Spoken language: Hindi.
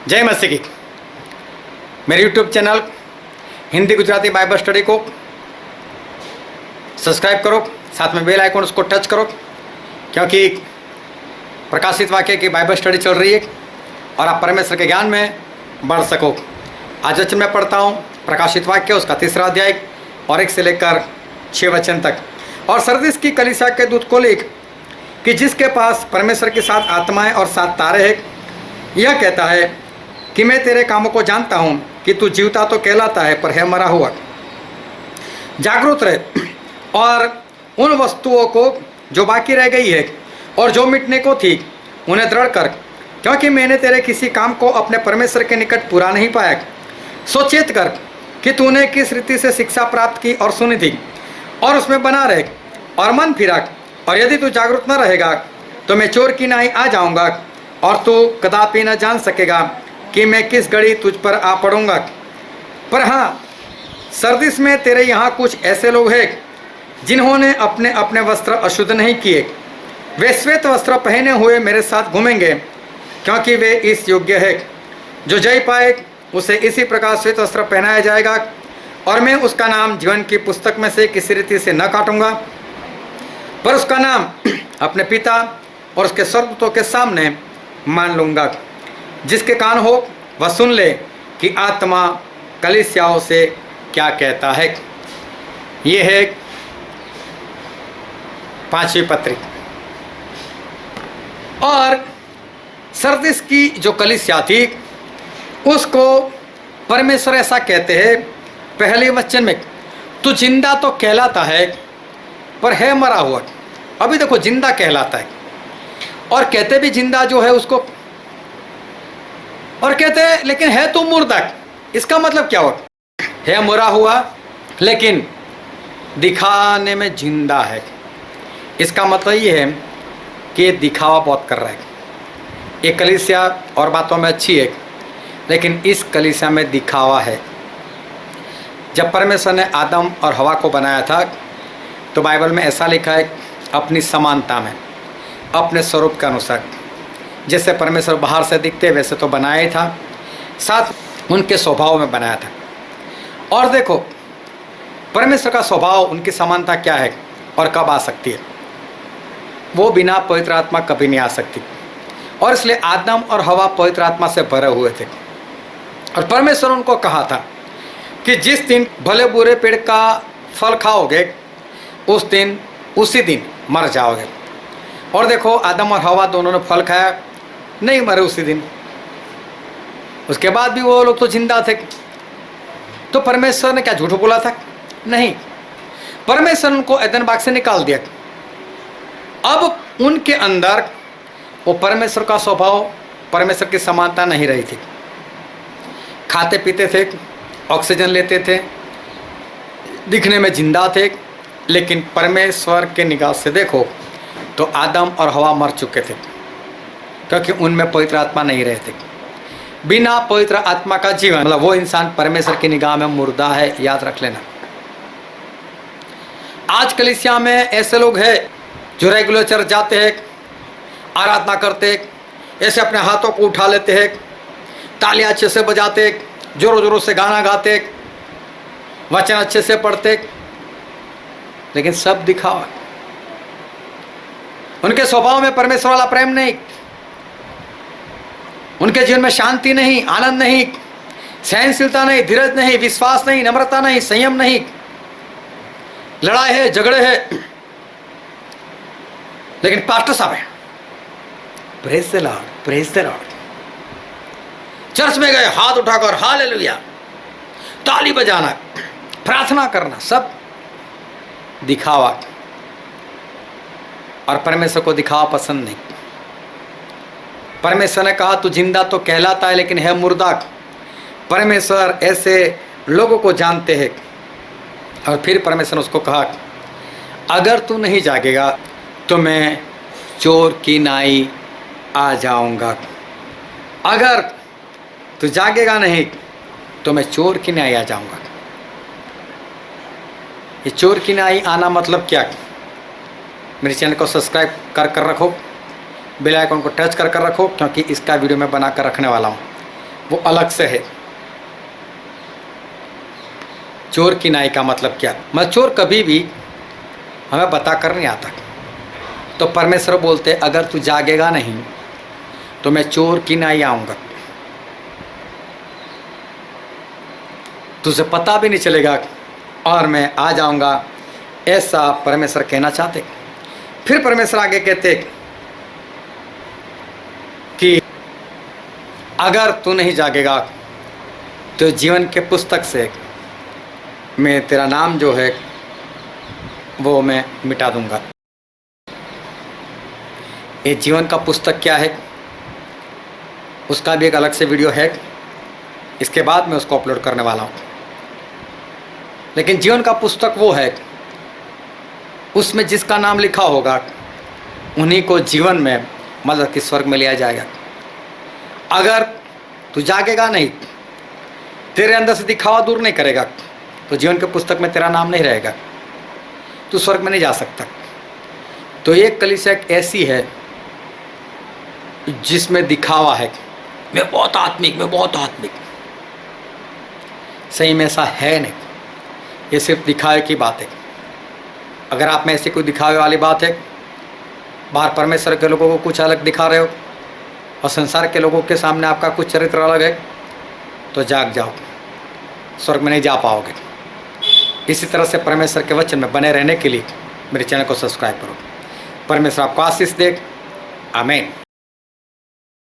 जय मसीह की। मेरे YouTube channel Hindi Gujarati Bible study को सब्सक्राइब करो, साथ में बेल आइकन उसको टच करो, क्योंकि प्रकाशित वाक्य की बाइबल स्टडी चल रही है और आप परमेश्वर के ज्ञान में बढ़ सको। आज वचन में पढ़ता हूँ प्रकाशित वाक्य उसका 3रा अध्याय और 1 से लेकर 6 वचन तक। और सरदीस की कलीसिया के दूत को लिख कि जिसके पास परमेश्वर के 7 आत्माएं और 7 तारे हैं, यह कहता है कि मैं तेरे कामों को जानता हूँ कि तू जीवता तो कहलाता है पर है मरा हुआ। जागरूक रहे और उन वस्तुओं को जो बाकी रह गई है और जो मिटने को थी उन्हें दृढ़ कर, क्योंकि मैंने तेरे किसी काम को अपने परमेश्वर के निकट पूरा नहीं पाया। सोचेत कर कि तूने किस रीति से शिक्षा प्राप्त की और सुनी थी, और उसमें बना रहे और मन फिरा। और यदि तू जागरूक न रहेगा तो मैं चोर की नाई आ जाऊंगा और तू कदापि न जान सकेगा कि मैं किस घड़ी तुझ पर आ पड़ूंगा। पर हाँ, सरदीस में तेरे यहाँ कुछ ऐसे लोग हैं जिन्होंने अपने अपने वस्त्र अशुद्ध नहीं किए। वे श्वेत वस्त्र पहने हुए मेरे साथ घूमेंगे, क्योंकि वे इस योग्य है। जो जय पाए उसे इसी प्रकार श्वेत वस्त्र पहनाया जाएगा, और मैं उसका नाम जीवन की पुस्तक में से किसी रीति से न काटूंगा, पर उसका नाम अपने पिता और उसके स्वर्गदूतों के सामने मान लूँगा। जिसके कान हो वह सुन ले कि आत्मा कलीसियाओं से क्या कहता है। ये है 5वीं पत्री। और सरदीस की जो कलीसिया थी उसको परमेश्वर ऐसा कहते हैं पहले वचन में, तू जिंदा तो कहलाता है पर है मरा हुआ। अभी देखो, जिंदा कहलाता है और कहते भी जिंदा जो है उसको, और कहते हैं लेकिन है तो मुर्दा। इसका मतलब क्या हुआ? है मरा हुआ लेकिन दिखाने में जिंदा है। इसका मतलब ये है कि दिखावा बहुत कर रहा है। ये कलीसिया और बातों में अच्छी है, लेकिन इस कलीसिया में दिखावा है। जब परमेश्वर ने आदम और हवा को बनाया था तो बाइबल में ऐसा लिखा है, अपनी समानता में, अपने स्वरूप के अनुसार। जैसे परमेश्वर बाहर से दिखते वैसे तो बनाया ही था, साथ उनके स्वभाव में बनाया था। और देखो, परमेश्वर का स्वभाव, उनकी समानता क्या है और कब आ सकती है? वो बिना पवित्र आत्मा कभी नहीं आ सकती। और इसलिए आदम और हवा पवित्र आत्मा से भरे हुए थे। और परमेश्वर उनको कहा था कि जिस दिन भले बुरे पेड़ का फल खाओगे उस दिन, उसी दिन मर जाओगे। और देखो, आदम और हवा दोनों ने फल खाया, नहीं मरे उसी दिन। उसके बाद भी वो लोग तो जिंदा थे। तो परमेश्वर ने क्या झूठ बोला था? नहीं, परमेश्वर उनको एदन बाग से निकाल दिया। अब उनके अंदर वो परमेश्वर का स्वभाव, परमेश्वर की समानता नहीं रही थी। खाते पीते थे, ऑक्सीजन लेते थे, दिखने में जिंदा थे, लेकिन परमेश्वर के निगाह से देखो तो आदम और हवा मर चुके थे, क्योंकि उनमें पवित्र आत्मा नहीं रहे थे। बिना पवित्र आत्मा का जीवन, मतलब वो इंसान परमेश्वर की निगाह में मुर्दा है, याद रख लेना। आज कलीसिया में ऐसे लोग हैं जो रेगुलर चर्च जाते हैं, आराधना करते हैं, ऐसे अपने हाथों को उठा लेते हैं, तालियां अच्छे से बजाते, जोरों जोरों से गाना गाते, वचन अच्छे से पढ़ते, लेकिन सब दिखावा। उनके स्वभाव में परमेश्वर वाला प्रेम नहीं, उनके जीवन में शांति नहीं, आनंद नहीं, सहनशीलता नहीं, धीरज नहीं, विश्वास नहीं, नम्रता नहीं, संयम नहीं, लड़ाई है, झगड़े है। लेकिन पास्टर साहब है, praise the Lord, praise the Lord, church में गए हाथ उठाकर हालेलुया, ताली बजाना, प्रार्थना करना, सब दिखावा। और परमेश्वर को दिखावा पसंद नहीं। परमेश्वर ने कहा तू जिंदा तो कहलाता है लेकिन है मुर्दा। परमेश्वर ऐसे लोगों को जानते हैं। और फिर परमेश्वर ने उसको कहा, अगर तू नहीं जागेगा तो मैं चोर की नाई आ जाऊंगा। अगर तू जागेगा नहीं तो मैं चोर की नाई आ जाऊंगा। ये चोर की नाई आना मतलब क्या? मेरे चैनल को सब्सक्राइब कर रखो, बेल आइकन को टच कर रखो, क्योंकि इसका वीडियो मैं बना कर रखने वाला हूँ। वो अलग से है। चोर की नाई का मतलब क्या? मैं चोर कभी भी हमें बता कर नहीं आता। तो परमेश्वर बोलते अगर तू जागेगा नहीं तो मैं चोर की नाई आऊँगा, तुझे पता भी नहीं चलेगा और मैं आ जाऊँगा, ऐसा परमेश्वर कहना चाहते। फिर परमेश्वर आगे कहते कि अगर तू नहीं जागेगा तो जीवन के पुस्तक से मैं तेरा नाम जो है वो मैं मिटा दूंगा। ये जीवन का पुस्तक क्या है उसका भी एक अलग से वीडियो है, इसके बाद मैं उसको अपलोड करने वाला हूँ। लेकिन जीवन का पुस्तक वो है, उसमें जिसका नाम लिखा होगा उन्हीं को जीवन में मतलब कि स्वर्ग में लिया जाएगा। अगर तू जागेगा नहीं, तेरे अंदर से दिखावा दूर नहीं करेगा, तो जीवन के पुस्तक में तेरा नाम नहीं रहेगा, तू स्वर्ग में नहीं जा सकता। तो एक कलीसिया एक ऐसी है जिसमें दिखावा है, मैं बहुत आत्मिक, मैं बहुत आत्मिक। सही में ऐसा है नहीं, ये सिर्फ दिखावे की बात है। अगर आप में ऐसी कोई दिखावे वाली बात है, बाहर परमेश्वर के लोगों को कुछ अलग दिखा रहे हो और संसार के लोगों के सामने आपका कुछ चरित्र अलग है, तो जाग जाओ, स्वर्ग में नहीं जा पाओगे। इसी तरह से परमेश्वर के वचन में बने रहने के लिए मेरे चैनल को सब्सक्राइब करो। परमेश्वर आपको आशीष दे। आमीन।